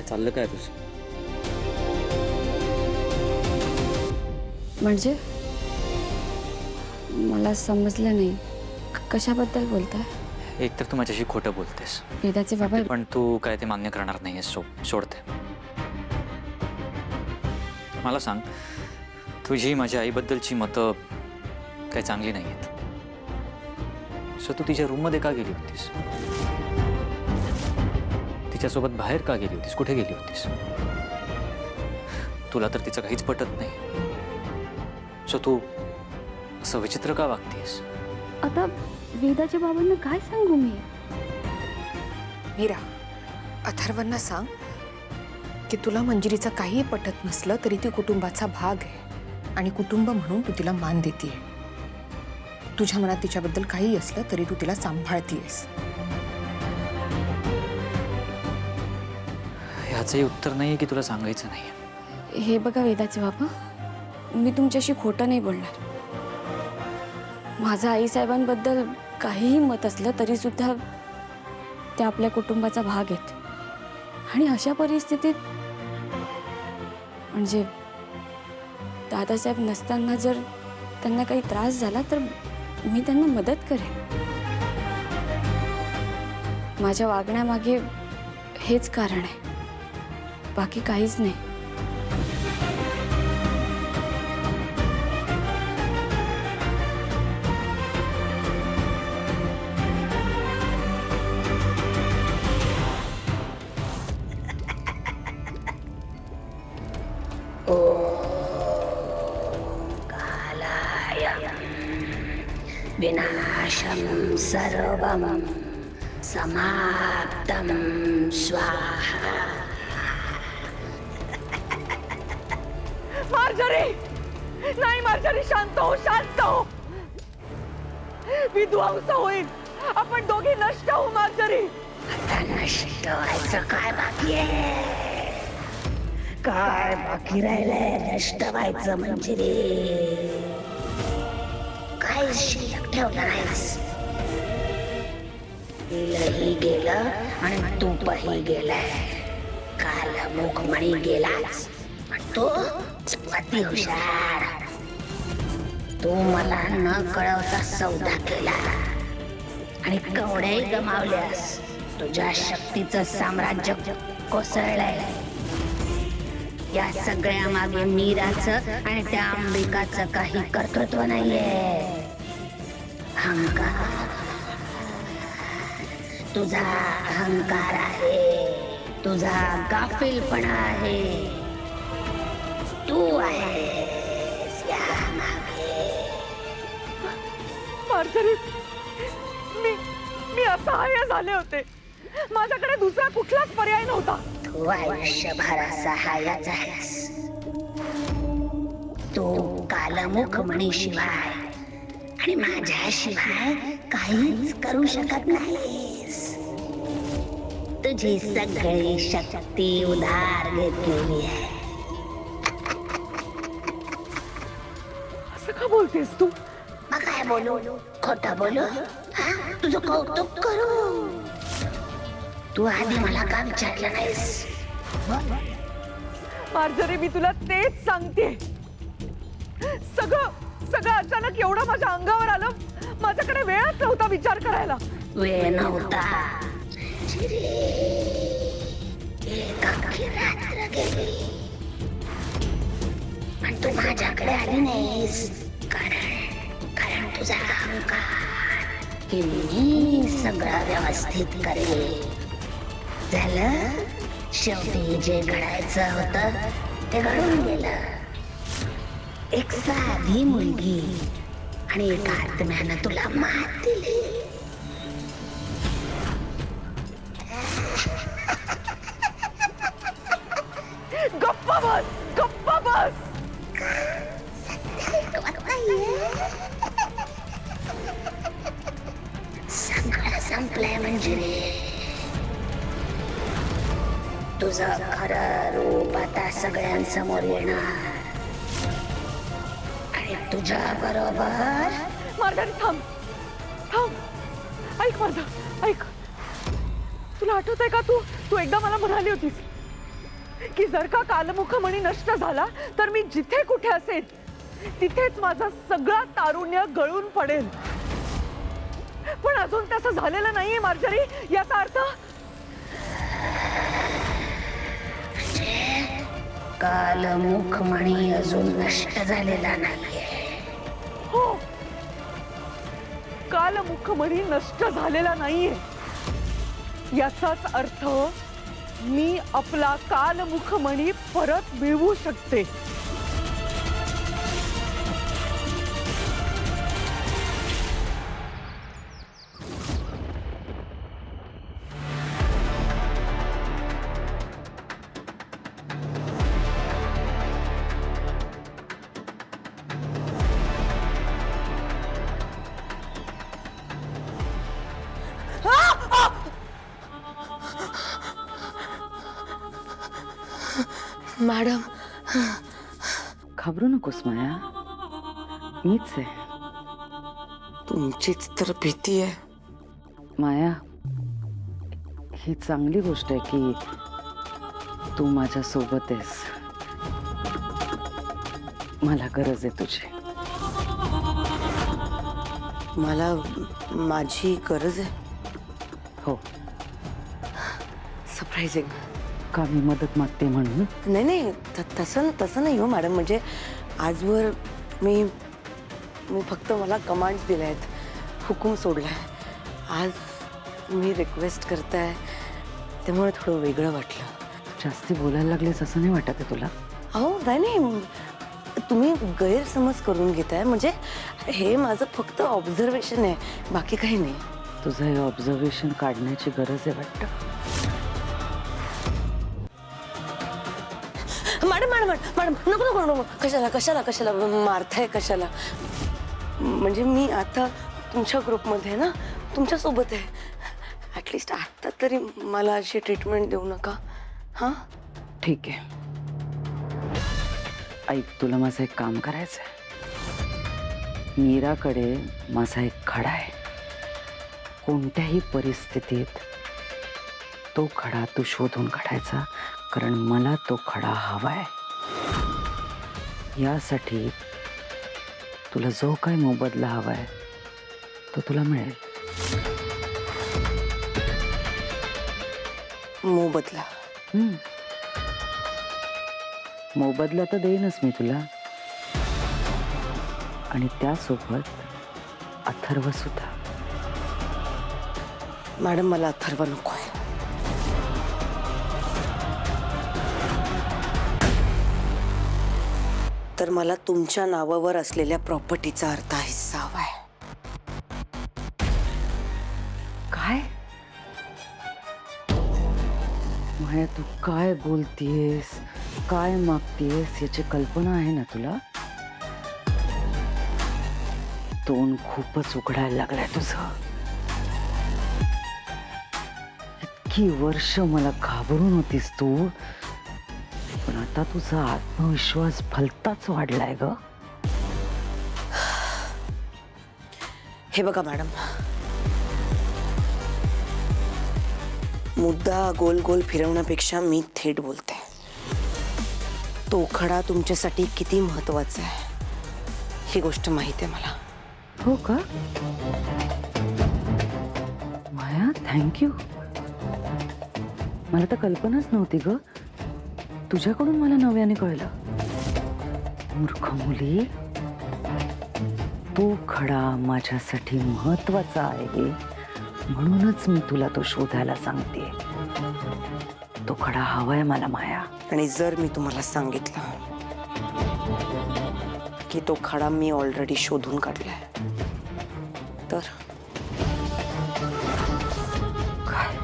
चाललं काय तुझं? म्हणजे मला समजलं नाही. कशाबद्दल बोलताय? एक तर तू माझ्याशी खोटं बोलतेस, वेदाचे बाबा. पण तू काय ते मान्य करणार नाहीयेस. सोडते. मला सांग, तुझी माझ्या आईबद्दलची मतं काही चांगली नाही आहेत. सो तू तिच्या रूममध्ये का गेली होतीस? तिच्यासोबत बाहेर का गेली होतीस? कुठे गेली होतीस? तुला तर तिचं काहीच पटत नाही. सो तू असं विचित्र का वागतेस? आता वेदाच्या बाबांना काय सांगू मी? मीरा, अथर्वांना सांग की तुला मंजिरीचं काही पटत नसलं तरी ती कुटुंबाचा भाग आहे आणि कुटुंब म्हणून तू तिला मान देतीये. तुझ्या मनात तिच्याबद्दल काही असलं तरी तू तिला सांभाळतीयस. ह्याचंही उत्तर नाहीये की तुला सांगायचं नाहीये. हे बघा वेदाचे बाबा, मी तुमच्याशी खोटं नाही बोलणार. माझं आईसाहेबांबद्दल काहीही मत असलं तरी सुद्धा ते आपल्या कुटुंबाचा भाग आहेत. आणि अशा परिस्थितीत म्हणजे दादासाहेब नसताना जर त्यांना काही त्रास झाला तर मी त्यांना मदत करेन. माझ्या वागण्यामागे हेच कारण आहे, बाकी काहीच नाही. विनाशं सर्वं समाप्तं स्वाहा. मार्जरी नाही, मार्जरी शांत हो, शांत हो. विध्वंस होईल, आपण दोघी नष्ट होऊ. मार्जरी, आता नष्ट व्हायचं काय बाकी आहे? काय बाकी राहिलंय नष्ट व्हायचं? म्हणजे काय शिल्लक ठेवलं नाहीस. गेलंही गेलं आणि तूपही गेलाय. काल मुखमणी गेलाच, पण तो अति हुशार. तू मला न कळवता सौदा केला आणि कवड्याही गमावल्यास. तुझ्या शक्तीचं साम्राज्य कोसळलंय. या सगळ्या मागे मीराचं आणि त्या अंबिकाचं काही कर्तृत्व नाहीये. अहंकार, तुझा अहंकार आहे, तुझा गाफीलपणा आहे. तू आहेस या मागे. मार्जरी, मी असहाय्य झाले होते. माझ्याकडे दुसरा कुठलाच पर्याय नव्हता. तू आयुष्यभर असहाय्यच आहेस. तू कालमुख म्हणीशिवाय आणि माझ्याशिवाय काहीच करू शकत नाहीस. तुझी सगळी शक्ती उधार घेतलेली आहे. असं का बोलतेस तू? मग काय बोलू? खोटं बोलू? हा? तुझं कौतुक करू? तू आधी मला का विचारलं नाहीस? मार्जरी, मी तुला तेच सांगते. सगळं अचानक एवढं माझ्या अंगावर आलं. माझ्याकडे वेळच नव्हता विचार करायला. वेळ नव्हता. एक अख्खी रात्र गेली पण तू माझ्याकडे आली नाहीस. कारण तुझा अहंकार की मी सगळं व्यवस्थित करेल. झालं, शेवटी जे घडायचं होतं ते घडून गेलं. एक साधी मुलगी आणि एका आत्म्यानं तुला मात दिली. गप्पा बस, गप्पा बस. सगळं संपलंय म्हणजे तुझं खरं रूप आता सगळ्यांसमोर येणार आणि तुझ्या बरोबर. मार्गारी, थांब. ऐक माझं, ऐक. तुला आठवतंय का, तू एकदा मला म्हणाली होतीस की जर का कालमुखमणी नष्ट झाला तर मी जिथे कुठे असेल तिथेच माझं सगळं तारुण्य गळून पडेल. पण अजून तसं झालेलं नाहीये मार्जरी. याचा अर्थ कालमुखमणी अजून नष्ट झालेला नाहीये. हो, कालमुखमणी नष्ट झालेला नाहीये. याचाच अर्थ मी आपला कालमुखमणी परत मिळवू शकते. मॅडम, घाबरू नकोस माया, मीच आहे. तुमचीच तर भीती आहे. माया, ही चांगली गोष्ट आहे की तू माझ्या सोबत आहेस. मला गरज आहे तुझी. मला माझी गरज आहे. हो, सरप्राइजिंग. का मी मदत मागते म्हणून? नाही नाही, तसं नाही हो मॅडम. म्हणजे आजवर मी फक्त मला कमांड्स दिल्या आहेत, हुकूम सोडला आहे. आज मी रिक्वेस्ट करताय त्यामुळे थोडं वेगळं वाटलं. जास्ती बोलायला लागलीस असं नाही वाटत आहे तुला? अहो नाही, तुम्ही गैरसमज करून घेताय. म्हणजे हे माझं फक्त ऑब्झर्वेशन आहे, बाकी काही नाही. तुझं हे ऑब्झर्वेशन काढण्याची गरज आहे वाटतं. मॅडम मॅडम मॅडम नको नको, कशाला मारताय कशाला? म्हणजे मी आता तुमच्या ग्रुपमध्ये आहे ना, तुमच्यासोबत आहे. ॲटलिस्ट आता तरी मला अशी ट्रीटमेंट देऊ नका. हां, ठीक आहे. ऐक, तुला माझं एक काम करायचं आहे. मीराकडे माझा एक खडा आहे. कोणत्याही परिस्थितीत तो खडा तू शोधून काढायचा, कारण मला तो खडा हवाय. यासाठी तुला जो काय मोबदला हवाय तो तुला मिळेल. मोबदला? मोबदला तर देईनच मी तुला, आणि त्यासोबत अथर्व सुद्धा. मॅडम मला अथर्व नको आहे. तर मला तुमच्या नावावर असलेल्या प्रॉपर्टीचा अर्धा हिस्सा हवाय. काय? माया, तू काय बोलतीयस, काय मागतीयस याची कल्पना आहे ना तुला? तोंड खूपच उघडायला लागलाय तुझं. इतकी वर्ष मला घाबरून होतीस तू, पण आता तुझा आत्मविश्वास भलताच वाढलाय ग. हे बघा मॅडम, मुद्दा गोल गोल फिरवण्यापेक्षा मी थेट बोलते. तो खडा तुमच्यासाठी किती महत्वाचा आहे ही गोष्ट माहिती आहे मला. हो का? माया, थँक्यू. मला तर कल्पनाच नव्हती ग. तुझ्याकडून मला नव्याने कळलं. मूर्ख मुली, तो खडा माझ्यासाठी महत्वाचा आहे म्हणूनच मी तुला तो शोधायला सांगते. तो खडा हवाय मला माया. आणि जर मी तुम्हाला सांगितलं की तो खडा मी ऑलरेडी शोधून काढलाय तर काय?